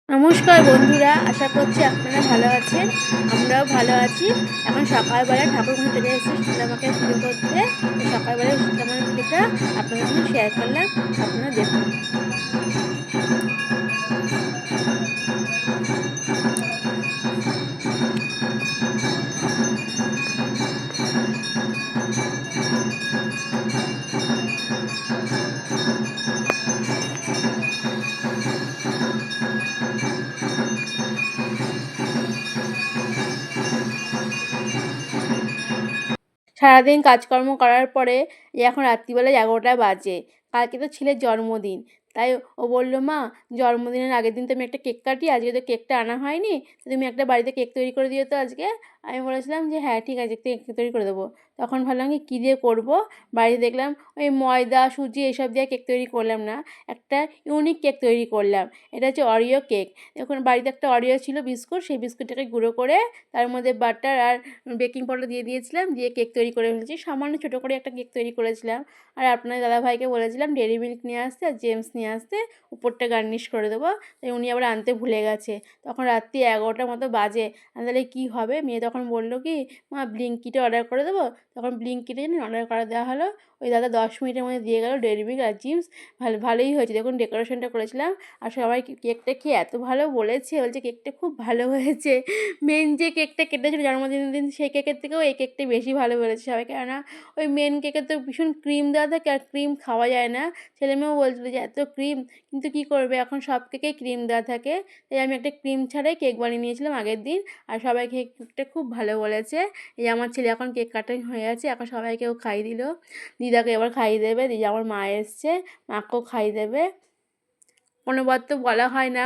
নমস্কার বন্ধুরা, আশা করছি আপনারা ভালো আছেন। আমরাও ভালো আছি। এখন সকালবেলা ঠাকুরমশাই চলে এসেছে শীতলা পুজো করতে। তো সকালবেলায় শীতলা পুজোটা আপনাদের সঙ্গে শেয়ার করলাম। আপনারা দেখুন। সারাদিন কাজকর্ম করার পরে এখন রাত্রিবেলা 11টা বাজে। কালকে তো ছেলের জন্মদিন। তাই ও বলল, মা জন্মদিনের আগের দিন তো আমি একটা কেক কাটি, আজকে তো কেকটা আনা হয়নি, তো তুমি একটা বাড়িতে কেক তৈরি করে দিও তো আজকে। আমি বলেছিলাম যে হ্যাঁ ঠিক আছে, কেক তৈরি করে দেবো। তখন ভাবলাম কি কী দিয়ে করবো, বাড়িতে দেখলাম ওই ময়দা সুজি এসব দিয়ে কেক তৈরি করলাম না, একটা ইউনিক কেক তৈরি করলাম। এটা হচ্ছে অরিও কেক। দেখুন বাড়িতে একটা অরিও ছিল বিস্কুট, সেই বিস্কুটটাকে গুঁড়ো করে তার মধ্যে বাটার আর বেকিং পাউডার দিয়ে দিয়েছিলাম, দিয়ে কেক তৈরি করে ফেলেছি। সামান্য ছোটো করে একটা কেক তৈরি করেছিলাম। আর আপনার দাদাভাইকে বলেছিলাম ডেয়ারি মিল্ক নিয়ে আসতে আর জেমস নিয়ে আসতে, উপরটা গার্নিশ করে দেবো। তাই উনি আবার আনতে ভুলে গেছে। তখন রাত্রি 11টার মতো বাজে। আমি তাহলে কী হবে, মেয়ে তখন বললো কি, মা ব্লিঙ্কিটে অর্ডার করে দেবো। তখন ব্লিঙ্কিটে অর্ডার করে দেওয়া হলো। ওই দাদা 10 মিনিটের মধ্যে দিয়ে গেল ডেয়ারি মিল্ক আর জিমস। ভালোই হয়েছে, দেখুন ডেকোরেশনটা করেছিলাম। আর সবাই কেকটা খেয়ে এত ভালো বলেছে, বলছে কেকটা খুব ভালো হয়েছে। মেন যে কেকটা কেটেছিল জন্মদিনের দিন, সেই কেকের থেকেও এই কেকটাই বেশি ভালো বলেছে সবাই। কেননা ওই মেন কেকে তো ভীষণ ক্রিম দেওয়া থাকে, আর ক্রিম খাওয়া যায় না। ছেলেমেয়েও বলছিল যে এত ক্রিম, কিন্তু কী করবে, এখন সব কেকেই ক্রিম দেওয়া থাকে। তাই আমি একটা ক্রিম ছাড়াই কেক বানিয়ে নিয়েছিলাম আগের দিন। আর সবাই কেকটা খুব ভালো বলেছে। এই আমার ছেলে এখন কেক কাটিং হয়ে আছে, এখন সবাইকেও খাইয়ে দিল। দিদাকে এবার খাইয়ে দেবে, দিদা আমার মা এসছে, মাকেও খাইয়ে দেবে। কোনোবার তো বলা হয় না,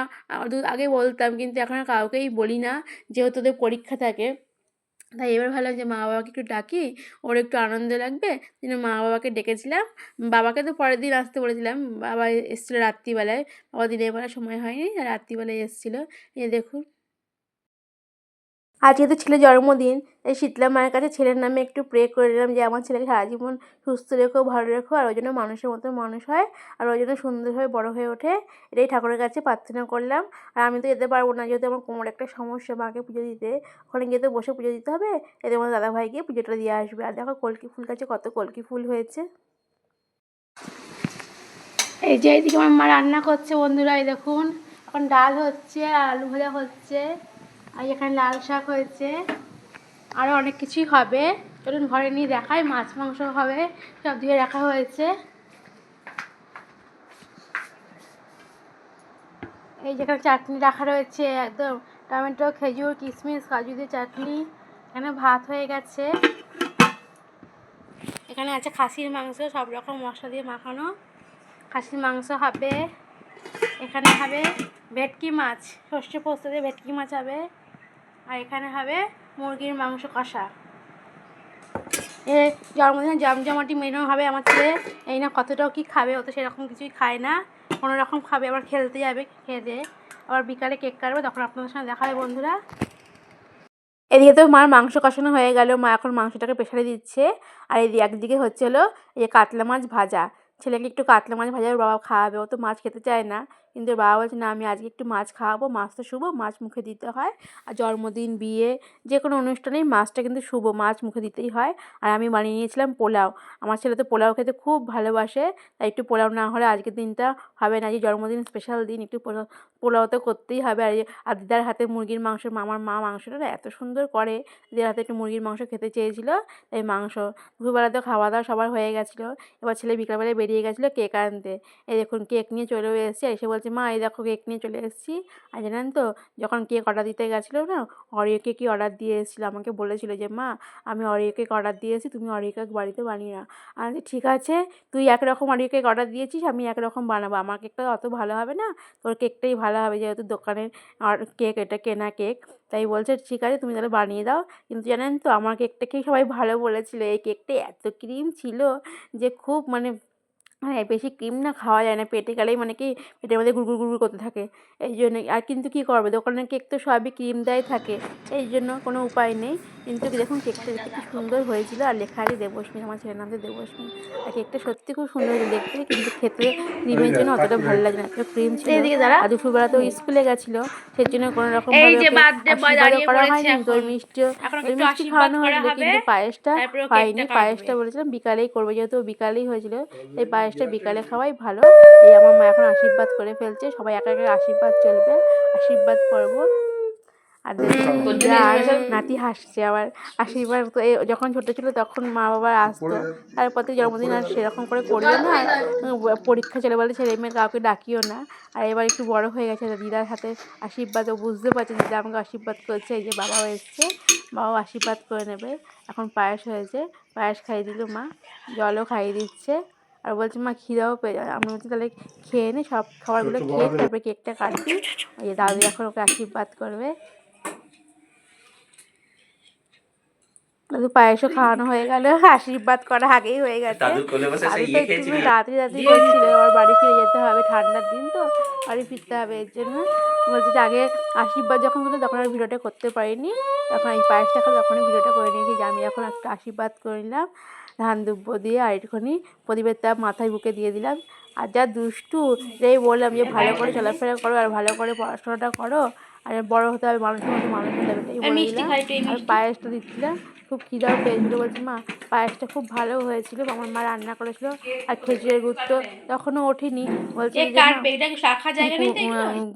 আগে বলতাম, কিন্তু এখন আর কাউকেই বলি না, যেহেতু ওদের পরীক্ষা থাকে। তাই এবার ভাবলাম যে মা বাবাকে একটু ডাকি, ওর একটু আনন্দ লাগবে, জন্য মা বাবাকে ডেকেছিলাম। বাবাকে তো পরের দিন আসতে বলেছিলাম, বাবা এসেছিলো রাত্রিবেলায়। বাবা দিনের বেলা সময় হয়নি, রাত্রিবেলায় এসেছিলো। এই দেখুন, আজকে তো ছেলের জন্মদিন, এই শীতলা মায়ের কাছে ছেলের নামে একটু প্রে করে নিলাম যে আমার ছেলেকে সারা জীবন সুস্থ রেখো, ভালো রেখো, আর ওই জন্য মানুষের মতো মানুষ হয়, আর ওই জন্য সুন্দরভাবে বড় হয়ে ওঠে। এটাই ঠাকুরের কাছে প্রার্থনা করলাম। আর আমি তো যেতে পারবো না, যেহেতু আমার কোমরে একটা সমস্যা, মাকে পুজো দিতে ওখানে গিয়ে তো বসে পুজো দিতে হবে। এদের মধ্যে দাদাভাই গিয়ে পুজোটা দিয়ে আসবে। আর দেখো কলকি ফুল গাছে কত কলকি ফুল হয়েছে। এই যে এইদিকে আমার মা রান্না করছে বন্ধুরা, এই দেখুন এখন ডাল হচ্ছে আর আলু ভাজা হচ্ছে, আর এখানে লাল শাক হয়েছে, আরও অনেক কিছুই হবে। চলুন ঘরে নিয়ে দেখাই, মাছ মাংস হবে, সব দিয়ে রাখা হয়েছে। এই যেখানে চাটনি রাখা রয়েছে, একদম টমেটো খেজুর কিশমিশ কাজু দিয়ে চাটনি। এখানে ভাত হয়ে গেছে, এখানে আছে খাসির মাংস, সব রকম মশলা দিয়ে মাখানো খাসির মাংস হবে। এখানে হবে ভেটকি মাছ, সর্ষে পোস্ত দিয়ে ভেটকি মাছ হবে। আর এখানে হবে মুরগির মাংস কষা। এ জন্মদিনে জমজমাটি মেনু হবে আমার ছেলে। এই না কতটাও কি খাবে, ও তো সেরকম কিছুই খায় না, কোনো রকম খাবে, আবার খেলতে যাবে, খেয়ে দিয়ে আবার বিকালে কেক কাটবে, তখন আপনাদের সঙ্গে দেখা হয় বন্ধুরা। এদিকে তো মার মাংস কষানো হয়ে গেল, মা এখন মাংসটাকে প্রেসারে দিচ্ছে। আর একদিকে হচ্ছে হলো এই কাতলা মাছ ভাজা। ছেলেকে একটু কাতলা মাছ ভাজা ওর বাবা খাওয়াবে, ও তো মাছ খেতে চায় না, কিন্তু ওর বাবা বলছে না আমি আজকে একটু মাছ খাওয়াবো, মাছ তো শুভ, মাছ মুখে দিতে হয়। আর জন্মদিন বিয়ে যে কোনো অনুষ্ঠানেই মাছটা কিন্তু শুভ, মাছ মুখে দিতেই হয়। আর আমি বানিয়ে নিয়েছিলাম পোলাও। আমার ছেলে তো পোলাও খেতে খুব ভালোবাসে, তাই একটু পোলাও না হলে আজকের দিনটা হবে না। যে জন্মদিন স্পেশাল দিন, একটু পোলাও তো করতেই হবে। আর দিদার হাতে মুরগির মাংস, আমার মা মাংসটা না এত সুন্দর করে, দিদার হাতে একটু মুরগির মাংস খেতে চেয়েছিলো, তাই মাংস। দুপুরবেলা তো খাওয়া দাওয়া সবার হয়ে গেছিলো। এবার ছেলে বিকালবেলায় বেরিয়ে গেছিলো কেক আনতে। এই দেখুন কেক নিয়ে চলেও এসেছি, এসে বলছে মা এই দেখো কেক নিয়ে চলে এসেছি। আর জানেন তো, যখন কেক অর্ডার দিতে গেছিলো না, অরিও কেকই অর্ডার দিয়ে এসেছিলো। আমাকে বলেছিলো যে মা আমি অরিও কেক অর্ডার দিয়ে এসেছি, তুমি অরিও কেক বাড়িতে বানিয়ে নাও। আমি বলছি ঠিক আছে, তুই একরকম অরিও কেক অর্ডার দিয়েছিস, আমি একরকম বানাবো, আমার কেকটা অত ভালো হবে না, তোর কেকটাই ভালো হবে, যেহেতু দোকানের আর কেক, এটা কেনা কেক। তাই বলছে ঠিক আছে তুমি তাহলে বানিয়ে দাও। কিন্তু জানেন তো, আমার কেকটাকেই সবাই ভালো বলেছিল, এই কেকটা এত ক্রিম ছিল যে খুব মানে হ্যাঁ, বেশি ক্রিম না খাওয়া যায় না, পেটে গেলেই মানে কি পেটের মধ্যে গুড়গুড় গুড়গুড় করতে থাকে। এই জন্যই আর কিন্তু কী করবে, দোকানের কেক তো সবই ক্রিম দেয়াই থাকে, এই জন্য কোনো উপায় নেই। কিন্তু দেখুন কেকটা দেখতে কি সুন্দর হয়েছিল, আর লেখা আছে দেবস্মিন, আমার ছেলের নাম তো দেবস্মিন। আর কেকটা সত্যি খুব সুন্দর হয়েছিল দেখতে, কিন্তু খেতে ক্রিমের জন্য অতটা ভালো লাগে না, এত ক্রিম ছিল। আর দুপুরবেলা তো স্কুলে গেছিলো, সেই জন্য কোনো রকমভাবে ওকে আশীর্বাদও করা হয়নি। দই মিষ্টি খাওয়ানো হয়েছিল, কিন্তু পায়েসটা হয়নি। পায়েসটা বলেছিলাম বিকালেই করবো, যেহেতু বিকালেই হয়েছিল, এই পায়েসটা বিকালে খাওয়াই ভালো। এই আমার মা এখন আশীর্বাদ করে ফেলছে, সবাই একা একা আশীর্বাদ চলবে, আশীর্বাদ করবো। আর দিদা আর নাতি হাসছে আবার। আশীর্বাদ তো যখন ছোট ছিল তখন মা বাবা আসতো, তারপর থেকে জন্মদিন আর সেরকম করে করিও না, পরীক্ষা চলে বলে ছেলে মেয়ে কাউকে ডাকিও না। আর এবার একটু বড় হয়ে গেছে, দিদার হাতে আশীর্বাদ ও বুঝতে পারছে, দিদা আমাকে আশীর্বাদ করছে। এই যে বাবাও এসছে, বাবাও আশীর্বাদ করে নেবে। এখন পায়েস হয়েছে, পায়েস খাইয়ে দিল মা, জলও খাইয়ে দিচ্ছে। আর বলছে মা খিদাও পেয়ে যাবে। আমি বলছি তাহলে খেয়ে নে, সব খাবারগুলো খেয়ে তারপরে কেকটা কাটবি। এই দাদু এখন ওকে আশীর্বাদ করবে। দাদু পায়েসও খাওয়ানো হয়ে গেল, আশীর্বাদ করা আগেই হয়ে গেছে। দাদু তো একটু তাড়াতাড়ি করছিল, ওর বাড়ি ফিরে যেতে হবে, ঠান্ডার দিন তো বাড়ি ফিরতে হবে, এর জন্য বলছে যে আগে আশীর্বাদ যখন করলো তখন আর ভিডিওটা করতে পারিনি, তখন এই পায়েসটা খালো তখনই ভিডিওটা করে নিয়েছি, যে আমি এখন একটা আশীর্বাদ করে নিলাম ধান দুব্য দিয়ে, আর একটুখানি প্রদীপের তাপ মাথায় বুকে দিয়ে দিলাম। আর যা দুষ্টু, যেই বললাম যে ভালো করে চলাফেরা করো আর ভালো করে পড়াশোনাটা করো, আর বড় হতে হবে, মানুষের মতো মানুষ হতে হবে, এটাই বলে দিলাম। আর পায়েসটা দিচ্ছিলাম, খুব খিদাও পেয়েছিলো। বলছি মা পায়েসটা খুব ভালো হয়েছিল, আমার মা রান্না করেছিল। আর খেজুরের গুড় তো তখনও ওঠেনি, বলছে যে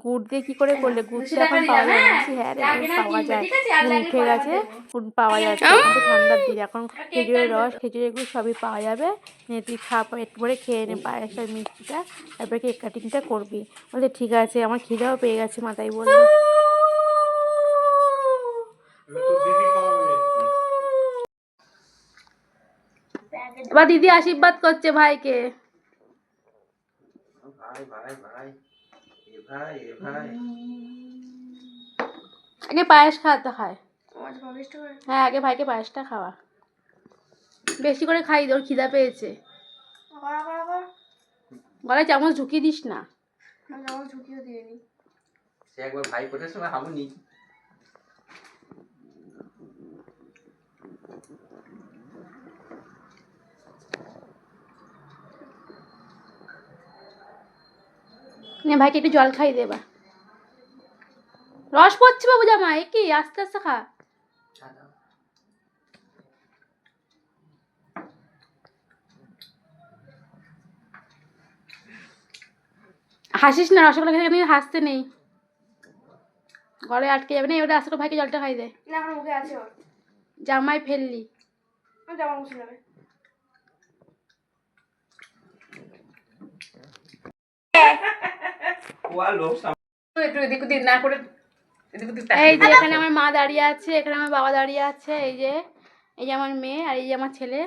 গুড় দিয়ে কী করে করলে, গুড়টা এখন পাওয়া যায় না। হ্যাঁ রে, গুড় পাওয়া যায়, গুড় উঠে গেছে, গুড় পাওয়া যাচ্ছে, এখন তো ঠান্ডার দিন, এখন খেজুরের রস খেজুরের গুড় সবই পাওয়া যাবে। নিয়ে তুই একটু করে খেয়ে নে পায়েসটা মিষ্টিটা, তারপরে কেক কাটিংটা করবি। বলছে ঠিক আছে, আমার খিদাও পেয়ে গেছে মা, তাই বললো। এবার দিদি আশীর্বাদ করছে ভাইকে। আগে পায়েস খাওয়াতে হয়, হ্যাঁ আগে ভাইকে পায়েসটা খাওয়া, বেশি করে খাই, ওর খিদা পেয়েছে। গলায় চামচ ঢুকিয়ে দিস না, ঢুকিয়ে দিয়ে নি, সে একবার ভাই কোটার সময় হামুনি। ভাইকে একটু জল খাই দেবা, রস পড়ছে বাবু জামা, এ কি আস্তে আস্তে খা। হাসিস না, রসগোল্লা খেতে হাসতে নেই, গলায় আটকে যাবে না। এবার আস্তে করে ভাইকে জলটা খাই দে, না এখন মুখে আছে, জামাই ফেললি, জামা মুছে নেবে। এই যে এখানে আমার মা দাঁড়িয়ে আছে, এখানে আমার বাবা দাঁড়িয়ে আছে, এই যে আমার মেয়ে, আর এই যে আমার ছেলে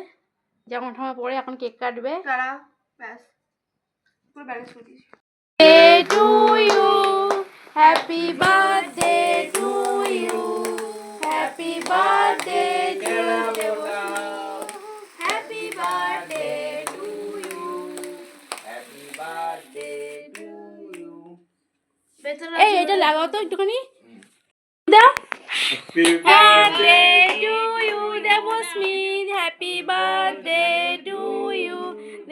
জামা ঠামা পরে এখন কেক কাটবে। Happy birthday to you, happy birthday to you, happy birthday to you, happy birthday to you. এই এটা লাগাও তো একটুখানি দাও। Happy birthday to you Debasmit, happy birthday to you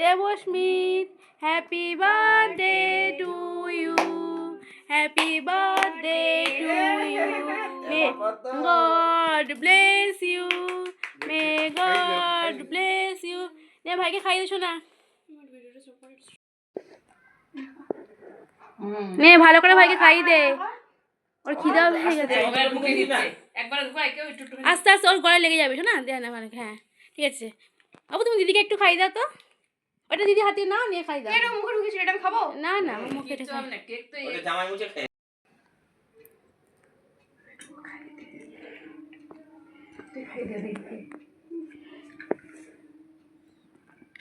Debasmit, happy birthday to you, happy birthday to you, may God bless you, may God bless you. নে ভাইকে খাইয়ে দিছো না, নে ভালো করে ভাইকে খাইয়ে দে, ওর খিদাও হয়ে গেছে। আস্তে আস্তে ওর গলায় লেগে যাবে, শোনা দেয় না মানে। হ্যাঁ ঠিক আছে বাবু, তুমি দিদিকে একটু খাই দাও তো, ওটা দিদি হাতে না নিয়ে খাই দাও। এটা মুখে ঢুকেছিল, এটা আমি খাবো না, না মুখে এটা খাই না, কেক তো ওটা জামাই মুছে খাই।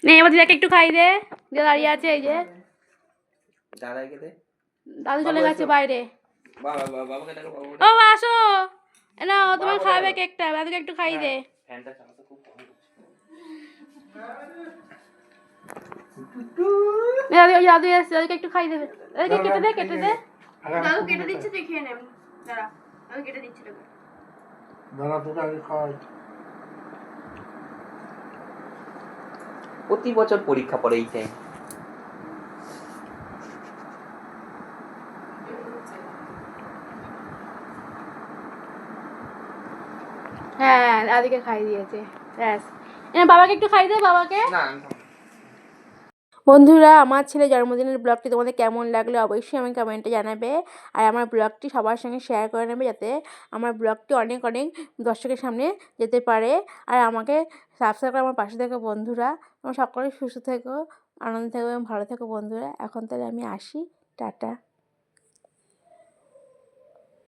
নে এবার দিদাকে একটু খাই দে, দিদা দাঁড়িয়ে আছে, এই যে দাদাকে দে, দাদু চলে গেছে বাইরে। ও আসো না, তোমার খাবে কেকটা, দাদুকে একটু খাই দে। দাদু ওই দাদু এসছে, দাদুকে একটু খাই দেবে, দাদুকে কেটে দে কেটে দে। দাদু কেটে দিচ্ছে, তুই খেয়ে নে। দাঁড়া, দাদু কেটে দিচ্ছে তোকে। দাঁড়া, তোকে আগে খাওয়াই। প্রতি বছর পরীক্ষা পড়ে এই টাইম। হ্যাঁ দাদিকে খাই দিয়েছে, ব্যাস। বাবাকে একটু খাই দে, বাবাকে। না বন্ধুরা, আমার ছেলে জন্মদিনের ব্লগটি তোমাদের কেমন লাগলো অবশ্যই আমাকে কমেন্টে জানাবে। আর আমার ব্লগটি সবার সঙ্গে শেয়ার করে নেবে, যাতে আমার ব্লগটি অনেক অনেক দর্শকের সামনে যেতে পারে। আর আমাকে সাবস্ক্রাইব করে আমার পাশে থেকো বন্ধুরা। তোমরা সকলেই সুস্থ থেকো, আনন্দ থেকো এবং ভালো থেকো বন্ধুরা। এখন তাহলে আমি আসি, টাটা।